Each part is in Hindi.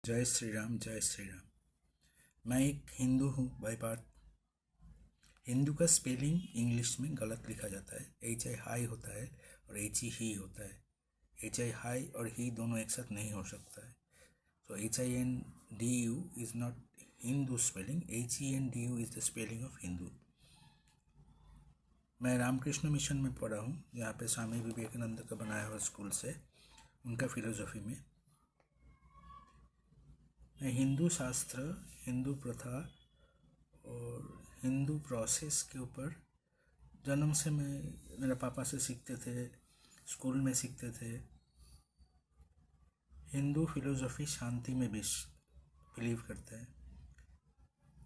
जय श्री राम, जय श्री राम। मैं एक हिंदू हूँ बाय बर्थ। हिंदू का स्पेलिंग इंग्लिश में गलत लिखा जाता है। एच आई हाई होता है और एच ई ही होता है। एच आई हाई और ही दोनों एक साथ नहीं हो सकता है। तो H I N D U is not Hindu spelling. H E N D U is the spelling of Hindu. मैं रामकृष्ण मिशन में पढ़ा हूँ, जहाँ पे स्वामी विवेकानंद का बनाया हुआ स्कूल से, उनका फिलोसफी में। मैं हिंदू शास्त्र, हिंदू प्रथा और हिंदू प्रोसेस के ऊपर जन्म से मैं मेरे पापा से सीखते थे, स्कूल में सीखते थे। हिंदू फिलोसफी शांति में बिलीव करते हैं।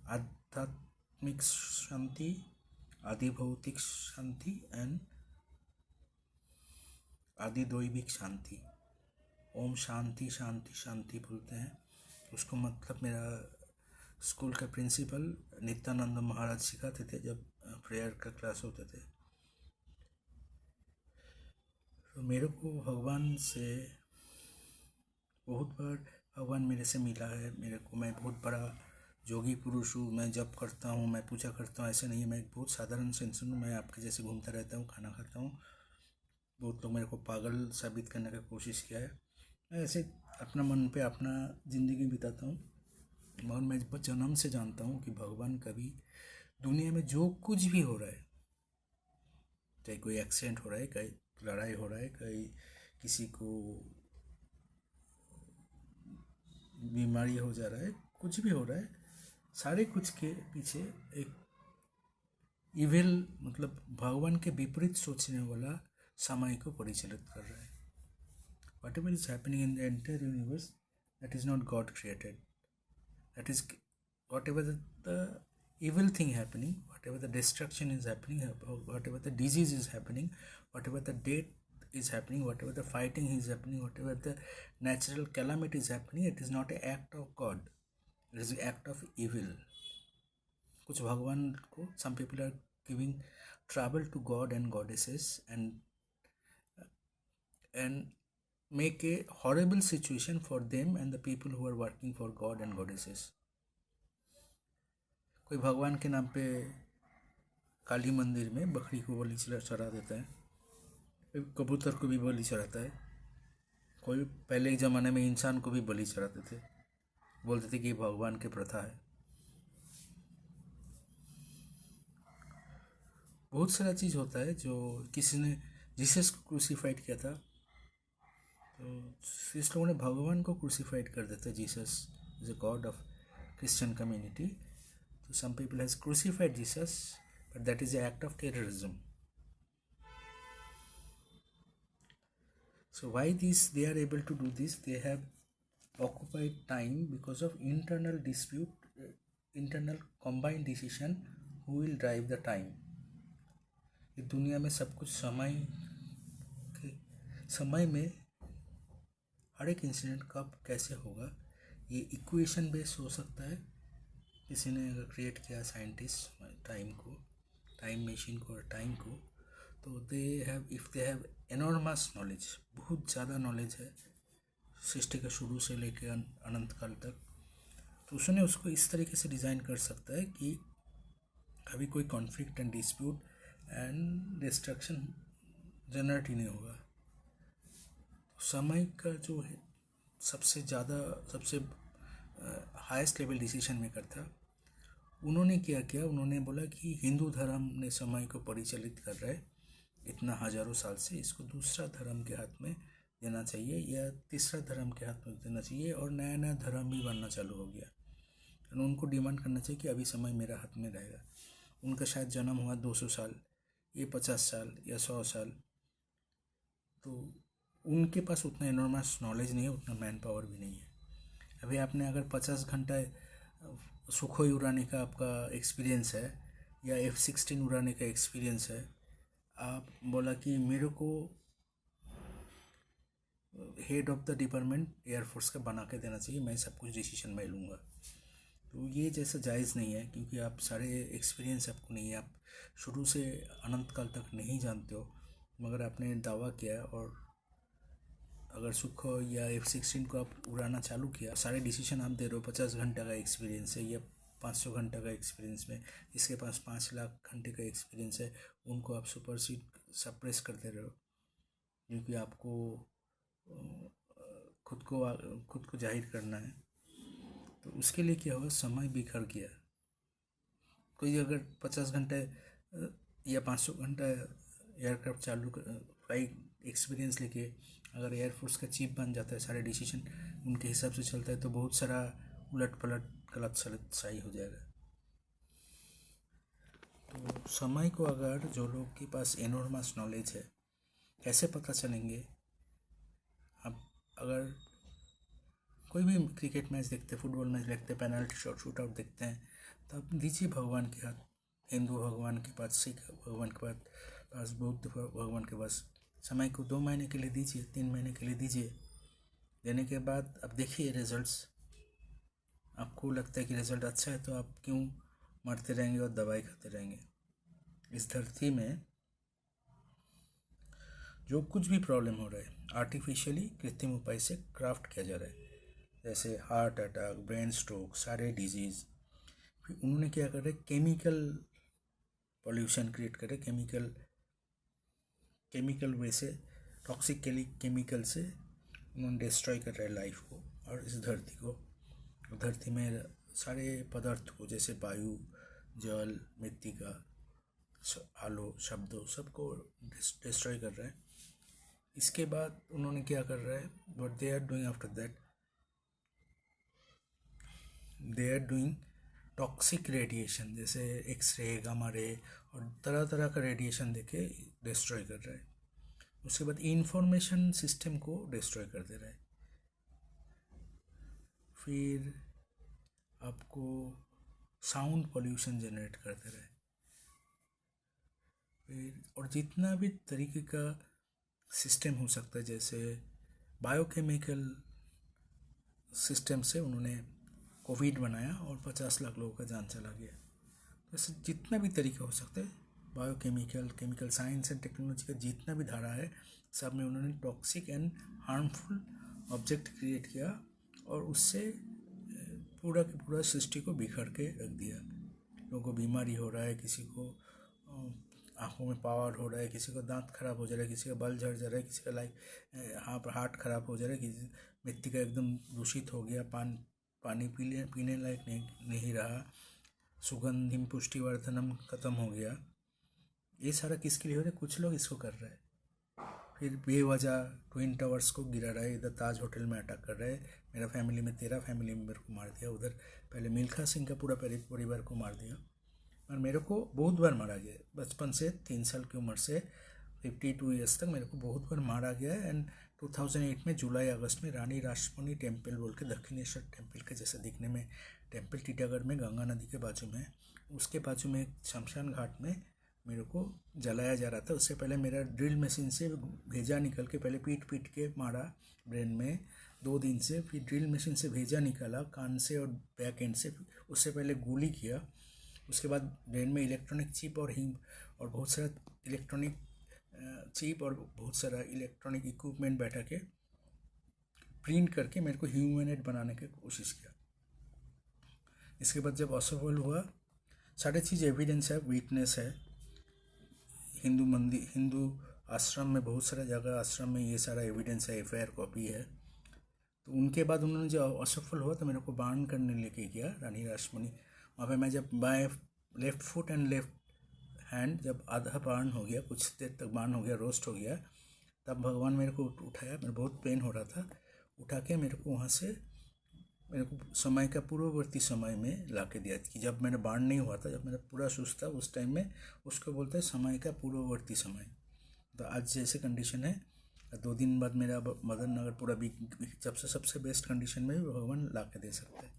आध्यात्मिक शांति, आधिभौतिक शांति एंड आधिदैविक शांति। ओम शांति शांति शांति बोलते हैं। उसको मतलब मेरा स्कूल का प्रिंसिपल नित्यानंद महाराज सिखाते थे जब प्रेयर का क्लास होते थे। तो मेरे को भगवान से बहुत बार भगवान मेरे से मिला है। मेरे को, मैं बहुत बड़ा जोगी पुरुष हूँ, मैं जप करता हूँ, मैं पूजा करता हूँ, ऐसे नहीं है। मैं एक बहुत साधारण से इंसान हूँ। मैं आपके जैसे घूमता रहता हूँ, खाना खाता हूँ। बहुत लोग मेरे को पागल साबित करने की कोशिश किया है। मैं ऐसे अपना मन पे अपना ज़िंदगी बिताता हूँ। और मैं जन्म से जानता हूँ कि भगवान कभी दुनिया में जो कुछ भी हो रहा है, चाहे कोई एक्सीडेंट हो रहा है, कहीं लड़ाई हो रहा है, कहीं किसी को बीमारी हो जा रहा है, कुछ भी हो रहा है, सारे कुछ के पीछे एक इविल, मतलब भगवान के विपरीत सोचने वाला समय को परिचालित कर रहा है। What ever is happening in the entire universe, that is not God created. That is, whatever the evil thing happening, whatever the destruction is happening, whatever the disease is happening, whatever the death is happening, whatever the fighting is happening, whatever the natural calamity is happening, it is not an act of God, it is an act of evil. कुछ भगवान को, some people are giving trouble to God and goddesses and make a horrible situation for them and the people who are working for God and goddesses. कोई भगवान के नाम पे काली मंदिर में बकरी को बलि चढ़ा देता है, कोई कबूतर को भी बलि चढ़ाता है, कोई पहले के ज़माने में इंसान को भी बलि चढ़ाते थे, बोलते थे कि भगवान की प्रथा है। बहुत सारा चीज़ होता है। जो किसी ने जीसस को क्रूसीफाइड किया था, तो इस लोगों ने भगवान को क्रूसीफाइड कर देते। Jesus is a God of Christian community. तो some people has crucified Jesus, but that is an act of terrorism. So why they are able to do this? They have occupied time because of internal dispute, internal combined decision, who will drive the time. ये दुनिया में सब कुछ समय में हर एक इंसिडेंट कब कैसे होगा, ये इक्वेशन बेस्ड हो सकता है। किसी ने अगर क्रिएट किया, साइंटिस्ट, टाइम को, टाइम मशीन को और टाइम को, तो दे हैव एनॉर्मस नॉलेज, बहुत ज़्यादा नॉलेज है सृष्टि का शुरू से लेकर अनंत काल तक। तो उसने उसको इस तरीके से डिज़ाइन कर सकता है कि कभी कोई conflict and dispute and destruction generate ही नहीं होगा। समय का जो है सबसे हाईएस्ट लेवल डिसीजन मेकर था। उन्होंने क्या किया, उन्होंने बोला कि हिंदू धर्म ने समय को परिचालित कर रहा है इतना हज़ारों साल से, इसको दूसरा धर्म के हाथ में देना चाहिए या तीसरा धर्म के हाथ में देना चाहिए, और नया नया धर्म भी बनना चालू हो गया। तो उनको डिमांड करना चाहिए कि अभी समय मेरा हाथ में रहेगा। उनका शायद जन्म हुआ 200 साल, ये 50 साल या 100 साल। तो उनके पास उतना एनॉर्मस नॉलेज नहीं है, उतना मैन पावर भी नहीं है। अभी आपने अगर 50 घंटा सुखोई उड़ाने का आपका एक्सपीरियंस है या F-16 उड़ाने का एक्सपीरियंस है, आप बोला कि मेरे को head of the department air force का बना के देना चाहिए, मैं सब कुछ डिसीजन मैं लूँगा, तो ये जैसा जायज़ नहीं है। क्योंकि आप सारे एक्सपीरियंस आपको नहीं है, आप शुरू से अनंत काल तक नहीं जानते हो, मगर आपने दावा किया है और अगर सुखो या F-16 को आप उड़ाना चालू किया, सारे डिसीजन आप दे रहे हो, 50 घंटे का एक्सपीरियंस है या 500 घंटे का एक्सपीरियंस में, इसके पास 5 लाख घंटे का एक्सपीरियंस है, उनको आप सप्रेस कर दे रहे हो क्योंकि आपको खुद को जाहिर करना है। तो उसके लिए क्या हुआ, समय बिखर गया। कोई अगर 50 घंटे या 500 घंटा एयरक्राफ्ट फ्लाइट एक्सपीरियंस लेके अगर एयरफोर्स का चीफ बन जाता है, सारे डिसीजन उनके हिसाब से चलता है, तो बहुत सारा उलट पलट गलत सलत सही हो जाएगा। तो समय को अगर जो लोग के पास एनॉर्मस नॉलेज है, कैसे पता चलेंगे? आप अगर कोई भी क्रिकेट मैच देखते हैं, फुटबॉल मैच देखते हैं, पेनल्टी शूट आउट देखते हैं, तो आप दीजिए भगवान के हाथ, हिंदू भगवान के पास, सिख भगवान के पास, बौद्ध भगवान के पास समय को 2 महीने के लिए दीजिए, 3 महीने के लिए दीजिए। देने के बाद अब देखिए रिजल्ट्स। आपको लगता है कि रिजल्ट अच्छा है तो आप क्यों मरते रहेंगे और दवाई खाते रहेंगे? इस धरती में जो कुछ भी प्रॉब्लम हो रहा है, आर्टिफिशियली कृत्रिम उपाय से क्राफ्ट किया जा रहा है, जैसे हार्ट अटैक, ब्रेन स्ट्रोक, सारे डिजीज़। फिर उन्होंने क्या करे, केमिकल पॉल्यूशन क्रिएट करे, केमिकल वे से, टॉक्सिक केमिकल से उन्होंने डिस्ट्रॉय कर रहे हैं लाइफ को और इस धरती को। धरती में सारे पदार्थ को, जैसे वायु, जल, मृत्तिका, आलो, शब्दों, सबको डिस्ट्रॉय कर रहा है। इसके बाद उन्होंने क्या कर रहा है, what they are doing after that, they are doing toxic radiation, जैसे एक्सरे, गामा रे और तरह तरह का रेडिएशन देके डिस्ट्रॉय कर रहा है। उसके बाद इंफॉर्मेशन सिस्टम को डिस्ट्रॉय कर दे रहा है। फिर आपको साउंड पॉल्यूशन जनरेट कर दे रहा है। फिर और जितना भी तरीके का सिस्टम हो सकता है, जैसे बायोकेमिकल सिस्टम से उन्होंने कोविड बनाया और 50 लाख लोगों का जान चला गया। वैसे जितना भी तरीका हो सकता है, biochemical, chemical science and technology का जितना भी धारा है, सब में उन्होंने toxic and harmful object create किया और उससे पूरा की पूरा सृष्टि को बिखर के रख दिया। लोगों को बीमारी हो रहा है, किसी को आँखों में पावर हो रहा है, किसी को दांत खराब हो जा रहा है, किसी का बल झड़ जा रहा है, किसी का हार्ट खराब हो जा रहा है, किसी मृत्तिका एकदम दूषित हो गया, पानी पीने लायक नहीं रहा, सुगंधिम पुष्टिवर्धनम खत्म हो गया। ये सारा किसके लिए हो रहा है? कुछ लोग इसको कर रहे हैं। फिर बेवजह ट्विन टावर्स को गिरा रहा है, इधर ताज होटल में अटैक कर रहे हैं, मेरा फैमिली में 13 फैमिली मेम्बर को मार दिया, उधर पहले मिल्खा सिंह का पूरा परिवार को मार दिया, और मेरे को बहुत बार मारा गया। बचपन से 3 साल की उम्र से 52 ईयर्स तक मेरे को बहुत बार मारा गया है। एंड 2008 में जुलाई अगस्त में रानी रासमणी टेम्पल बोल के, दक्षिणेश्वर टेम्पल के जैसे दिखने में टेम्पल टीटागढ़ में गंगा नदी के बाजू में, उसके बाजू में एक शमशान घाट में मेरे को जलाया जा रहा था। उससे पहले मेरा ड्रिल मशीन से भेजा निकल के, पहले पीट के मारा ब्रेन में 2 दिन से, फिर ड्रिल मशीन से भेजा निकाला कान से और बैक एंड से, उससे पहले गोली किया, उसके बाद ब्रेन में इलेक्ट्रॉनिक चिप और बहुत सारा इलेक्ट्रॉनिक चिप और बहुत सारा इलेक्ट्रॉनिक इक्विपमेंट बैठा के प्रिंट करके मेरे को ह्यूमैनोइड बनाने की कोशिश किया। इसके बाद जब असफल हुआ, सारे चीज़ एविडेंस है, विटनेस है, हिंदू आश्रम में, बहुत सारा जगह आश्रम में ये सारा एविडेंस है, FIR कॉपी है। तो उनके बाद उन्होंने जब असफल हुआ तो मेरे को बार्न करने लेके गया रानी रासमणी। वहाँ पे मैं जब left foot and left hand जब आधा बार्न हो गया, कुछ देर तक बार्न हो गया, रोस्ट हो गया, तब भगवान मेरे को उठाया। मेरे बहुत पेन हो रहा था, उठा के मेरे को वहाँ से, मेरे को समय का पूर्ववर्ती समय में ला के दिया कि जब मेरा बार्न नहीं हुआ था, जब मेरा पूरा सुस्त था, उस टाइम में उसको बोलते हैं समय का पूर्ववर्ती समय। तो आज जैसे कंडीशन है, 2 दिन बाद मेरा मदन अगर पूरा जब से सबसे बेस्ट कंडीशन में भी भगवान ला के दे सकते हैं।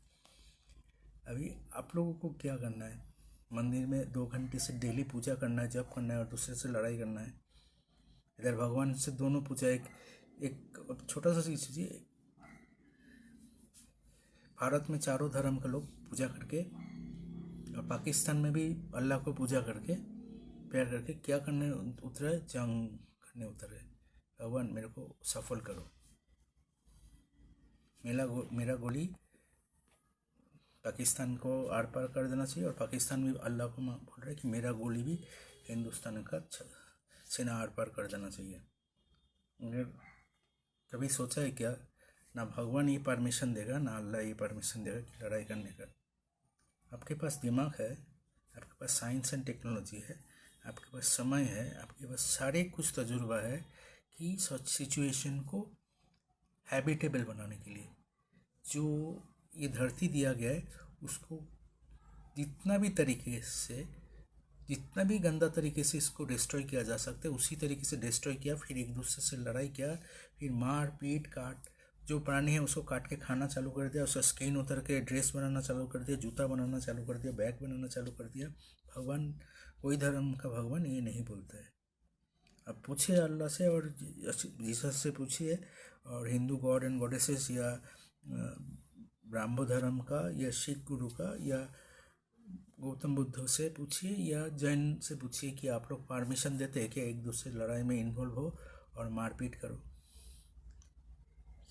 अभी आप लोगों को क्या करना है? मंदिर में 2 घंटे से डेली पूजा करना है, जप करना है और दूसरे से लड़ाई करना है। इधर भगवान से दोनों पूजा, एक छोटा सा चीज़ कीजिए, भारत में 4 धर्म के लोग पूजा करके, और पाकिस्तान में भी अल्लाह को पूजा करके, प्यार करके क्या करने उतरे? जंग करने उतरे। भगवान मेरे को सफल करो। मेरा गोली पाकिस्तान को आर पार कर देना चाहिए, और पाकिस्तान भी अल्लाह को बोल रहा है कि मेरा गोली भी हिंदुस्तान का सीना आर पार कर देना चाहिए। मगर कभी सोचा है क्या, ना भगवान ये परमिशन देगा, ना अल्लाह ये परमिशन देगा कि लड़ाई करने का। आपके पास दिमाग है, आपके पास साइंस एंड टेक्नोलॉजी है, आपके पास समय है, आपके पास सारे कुछ तजुर्बा है कि सच सिचुएशन को हैबिटेबल बनाने के लिए जो ये धरती दिया गया है उसको जितना भी तरीके से, जितना भी गंदा तरीके से इसको डिस्ट्रॉय किया जा सकता है उसी तरीके से डिस्ट्रॉय किया। फिर एक दूसरे से लड़ाई किया, फिर मार पीट काट, जो प्राणी है उसको काट के खाना चालू कर दिया, उसका स्किन उतर के ड्रेस बनाना चालू कर दिया, जूता बनाना चालू कर दिया, बैग बनाना चालू कर दिया। भगवान, कोई धर्म का भगवान ये नहीं बोलता है। अब पूछिए अल्लाह से और जीसस से पूछिए, और हिंदू गॉड एंड गॉडेसेस, या ब्राह्मण धर्म का, या सिख गुरु का, या गौतम बुद्ध से पूछिए, या जैन से पूछिए कि आप लोग परमिशन देते हैं कि एक दूसरे लड़ाई में इन्वॉल्व हो और मारपीट करो।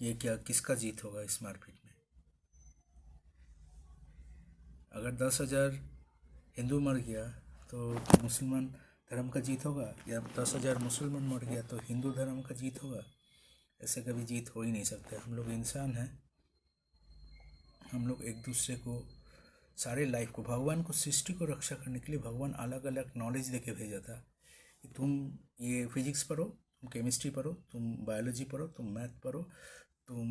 ये क्या, किसका जीत होगा इस मारपीट में? अगर 10,000 हिंदू मर गया तो मुसलमान धर्म का जीत होगा, या 10,000 मुसलमान मर गया तो हिंदू धर्म का जीत होगा? ऐसे कभी जीत हो ही नहीं सकता। हम लोग इंसान हैं, हम लोग एक दूसरे को, सारे लाइफ को, भगवान को, सृष्टि को रक्षा करने के लिए भगवान अलग अलग नॉलेज देके भेजा था कि तुम ये फिजिक्स पढ़ो, तुम केमिस्ट्री पढ़ो, तुम बायोलॉजी पढ़ो, तुम मैथ पढ़ो, तुम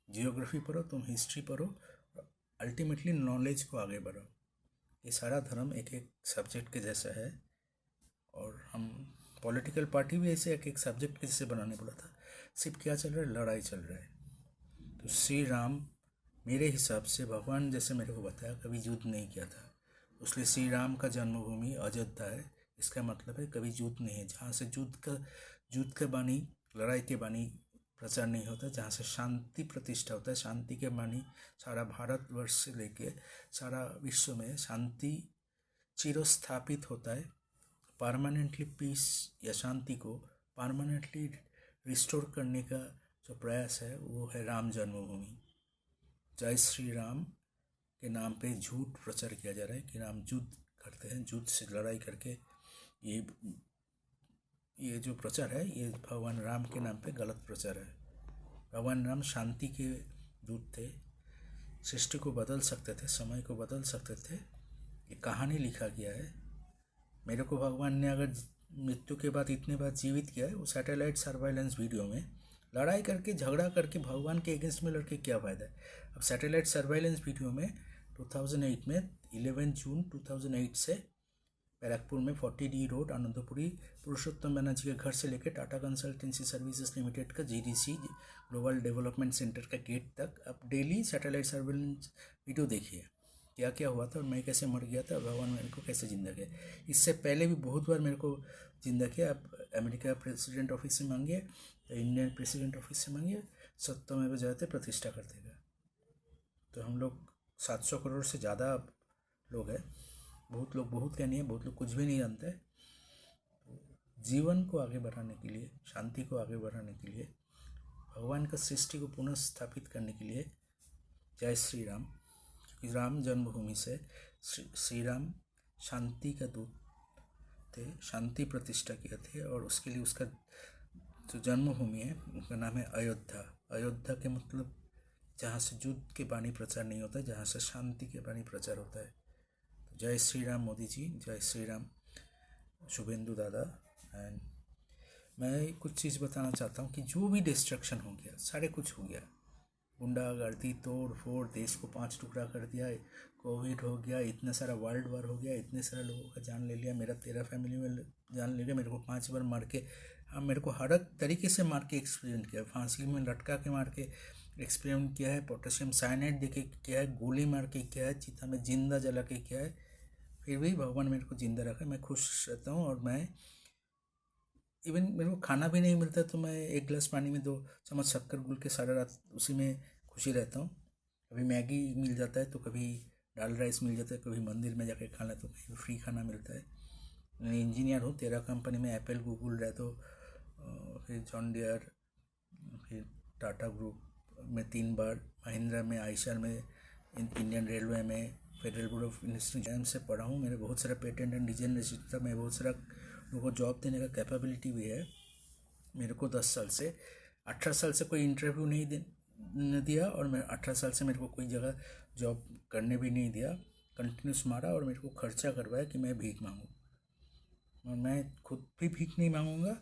जियोग्राफी पढ़ो, तुम हिस्ट्री पढ़ो, अल्टीमेटली नॉलेज को आगे बढ़ाओ। ये सारा धर्म एक एक सब्जेक्ट के जैसा है, और हम पॉलिटिकल पार्टी भी ऐसे एक एक सब्जेक्ट के जैसे बनाने बोला था। सिर्फ क्या चल रहा है, लड़ाई चल रहा है। तो श्री राम मेरे हिसाब से, भगवान जैसे मेरे को बताया, कभी युद्ध नहीं किया था, इसलिए श्री राम का जन्मभूमि अयोध्या है। इसका मतलब है कभी युद्ध नहीं है। जहाँ से युद्ध का बानी, लड़ाई के बानी प्रचार नहीं होता, जहाँ से शांति प्रतिष्ठा होता है, शांति के बानी सारा भारतवर्ष से लेके सारा विश्व में शांति चिरस्थापित होता है। परमानेंटली पीस या शांति को परमानेंटली रिस्टोर करने का जो प्रयास है वो है राम जन्मभूमि। जय श्री राम के नाम पे झूठ प्रचार किया जा रहा है कि राम युद्ध करते हैं, युद्ध से लड़ाई करके, ये जो प्रचार है ये भगवान राम के नाम पे गलत प्रचार है। भगवान राम शांति के दूत थे, सृष्टि को बदल सकते थे, समय को बदल सकते थे। ये कहानी लिखा गया है। मेरे को भगवान ने अगर मृत्यु के बाद इतने बार जीवित किया है, वो सैटेलाइट सर्वाइलेंस वीडियो में लड़ाई करके, झगड़ा करके, भगवान के अगेंस्ट में लड़के क्या फ़ायदा है। अब सैटेलाइट सर्वाइलेंस वीडियो में 2008 में 11 जून 2008 से बैरकपुर में 40D रोड आनंदपुरी पुरुषोत्तम बनर्जी के घर से लेकर टाटा कंसल्टेंसी सर्विसेज लिमिटेड का GDC ग्लोबल डेवलपमेंट सेंटर का गेट तक आप डेली सैटेलाइट सर्वेलेंस वीडियो देखिए, क्या क्या हुआ था और मैं कैसे मर गया था, भगवान मेरे को कैसे जिंदा किया। इससे पहले भी बहुत बार मेरे को जिंदा किया। आप अमेरिका प्रेसिडेंट ऑफिस से मांगिए, इंडियन प्रेसिडेंट ऑफिस से मांगिए, सत्यमेव जयते प्रतिष्ठा कर देगा। तो हम लोग 700 करोड़ से ज़्यादा लोग हैं। बहुत लोग, बहुत क्या नहीं है, बहुत लोग कुछ भी नहीं जानते। जीवन को आगे बढ़ाने के लिए, शांति को आगे बढ़ाने के लिए, भगवान का सृष्टि को पुनः स्थापित करने के लिए जय श्री राम। क्योंकि राम जन्मभूमि से श्री राम शांति का दूत थे, शांति प्रतिष्ठा किए थे, और उसके लिए उसका जो जन्मभूमि है उनका नाम है अयोध्या। अयोध्या के मतलब जहाँ से युद्ध के बानी प्रचार नहीं होता है, जहाँ से शांति के बानी प्रचार होता है। तो जय श्री राम मोदी जी, जय श्री राम शुभेंदु दादा। एंड मैं कुछ चीज़ बताना चाहता हूँ कि जो भी डिस्ट्रक्शन हो गया, सारे कुछ हो गया, गुंडागर्दी, तोड़ फोड़, देश को 5 टुकड़ा कर दिया, कोविड हो गया, इतना सारा वर्ल्ड वार हो गया, इतने सारे लोगों का जान ले लिया, मेरा 13 फैमिली में जान ले लिया, मेरे को 5 बार मार के, मेरे को हर एक तरीके से मार के एक्सपेरिमेंट किया, फांसी में लटका के मार के एक्सपेरिमेंट किया है, पोटेशियम साइनाइड दे के किया है, गोली मार के किया है, चिता में जिंदा जला के किया है। फिर भी भगवान मेरे को जिंदा रखा, मैं खुश रहता हूँ। और मैं इवन मेरे को खाना भी नहीं मिलता तो मैं 1 गिलास पानी में 2 चम्मच शक्कर घुल के सारा रात उसी में खुशी रहता हूँ। कभी मैगी मिल जाता है तो कभी दाल राइस मिल जाता है, कभी मंदिर में जाके खाना तो कहीं फ्री खाना मिलता है। मैं इंजीनियर हूँ, 13 कंपनी में, एप्पल, गूगल, रैतो, फिर जॉन डियर, फिर टाटा ग्रुप, में 3 बार, महिंद्रा में, आइशर में, इंडियन रेलवे में, federal board of industrial exam से पढ़ा हूँ। मेरे बहुत सारा पेटेंट एंड डिजाइन रजिस्टर, मैं बहुत सारा लोगों को जॉब देने का कैपेबिलिटी भी है मेरे को। 10 साल से, 18 साल से कोई इंटरव्यू नहीं दिया, और मैं 18 साल से मेरे को कोई जगह जॉब करने भी नहीं दिया। कंटिन्यूस मारा और मेरे को खर्चा करवाया कि मैं भीख मांगूँ, और मैं खुद भी भीख नहीं मांगूंगा,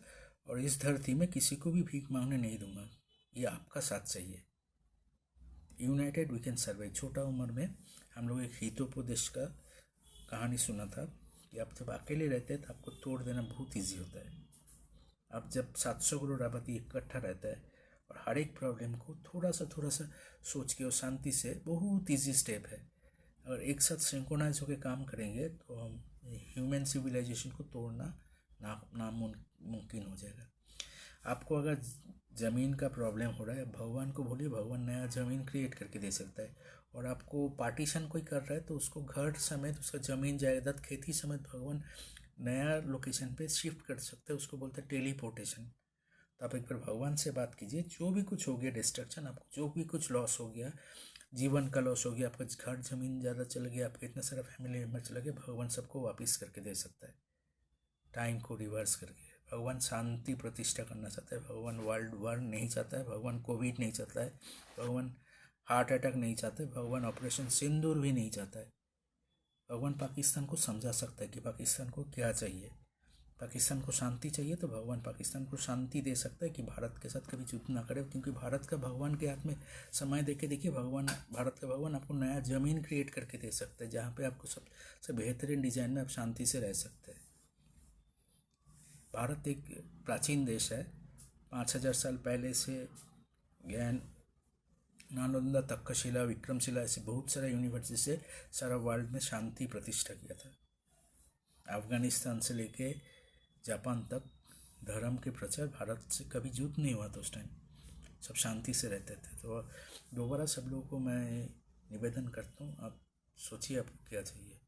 और इस धरती में किसी को भी भीख मांगने नहीं दूंगा। ये आपका साथ चाहिए। United we can survive. छोटा उम्र में हम लोग एक हितोपदेश का कहानी सुना था कि आप जब अकेले रहते हैं तो आपको तोड़ देना बहुत ईजी होता है। आप जब 700 करोड़ आबादी इकट्ठा रहता है और हर एक प्रॉब्लम को थोड़ा सा सोच के और शांति से, बहुत ईजी स्टेप है, अगर एक साथ सिंक्रोनाइज होकर काम करेंगे तो हम ह्यूमन सिविलाइजेशन को तोड़ना नामुमकिन हो जाएगा। आपको अगर ज़मीन का प्रॉब्लम हो रहा है, भगवान को बोलिए, भगवान नया ज़मीन क्रिएट करके दे सकता है। और आपको पार्टीशन कोई कर रहा है तो उसको घर समेत, उसका ज़मीन जायदाद खेती समेत भगवान नया लोकेशन पे शिफ्ट कर सकते हैं। उसको बोलते हैं टेलीपोर्टेशन। तो आप एक बार भगवान से बात कीजिए, जो भी कुछ हो गया डिस्ट्रक्शन, आपको जो भी कुछ लॉस हो गया, जीवन का लॉस हो गया, आपका घर ज़मीन ज़्यादा चल गया, आपका इतना सारा फैमिली मेम्बर चला गया, भगवान सबको वापस करके दे सकता है, टाइम को रिवर्स करके। भगवान शांति प्रतिष्ठा करना चाहता है, भगवान वर्ल्ड वार नहीं चाहता है, भगवान कोविड नहीं चाहता है, भगवान हार्ट अटैक नहीं चाहता है, भगवान ऑपरेशन सिंदूर भी नहीं चाहता है। भगवान पाकिस्तान को समझा सकता है कि पाकिस्तान को क्या चाहिए। पाकिस्तान को शांति चाहिए तो भगवान पाकिस्तान को शांति दे सकता है कि भारत के साथ कभी युद्ध ना करे, क्योंकि भारत का भगवान के हाथ में समय देके देखिए, भगवान, भारत का भगवान आपको नया ज़मीन क्रिएट करके दे सकता है, जहाँ पे आपको सबसे बेहतरीन डिजाइन में आप शांति से रह सकते हैं। भारत एक प्राचीन देश है। 5000 साल पहले से ज्ञान, नालंदा, तक्षशिला, विक्रमशिला, ऐसे बहुत सारा यूनिवर्सिटी से सारा वर्ल्ड में शांति प्रतिष्ठा किया था। अफगानिस्तान से लेके जापान तक धर्म के प्रचार, भारत से कभी युद्ध नहीं हुआ था उस टाइम, सब शांति से रहते थे। तो दोबारा सब लोगों को मैं निवेदन करता हूँ, आप सोचिए आपको क्या चाहिए।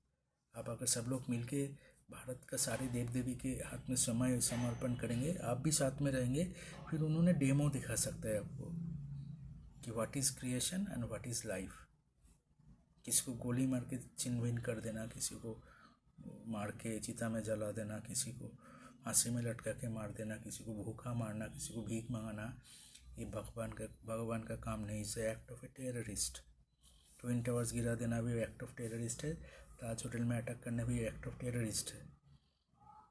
आप अगर सब लोग मिलके भारत का सारे देव देवी के हाथ में समय समर्पण करेंगे, आप भी साथ में रहेंगे, फिर उन्होंने डेमो दिखा सकता है आपको कि what is creation and what is life. किसी को गोली मार के छिन्न भिन्न कर देना, किसी को मार के चिता में जला देना, किसी को फांसी में लटका के मार देना, किसी को भूखा मारना, किसी को भीख मांगाना, ये भगवान का काम नहीं। इसे act of a terrorist. Twin towers गिरा देना भी एक्ट ऑफ टेररिस्ट है, ताज होटल में अटैक करना भी एक्ट ऑफ टेररिस्ट है।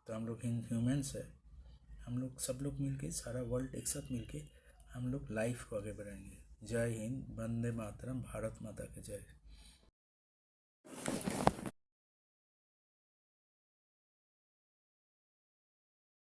तो हम लोग ह्यूमंस है, हम लोग सब लोग मिलके, सारा वर्ल्ड एक साथ मिलके हम लोग लाइफ को आगे बढ़ाएंगे। जय हिंद, वंदे मातरम, भारत माता के जय।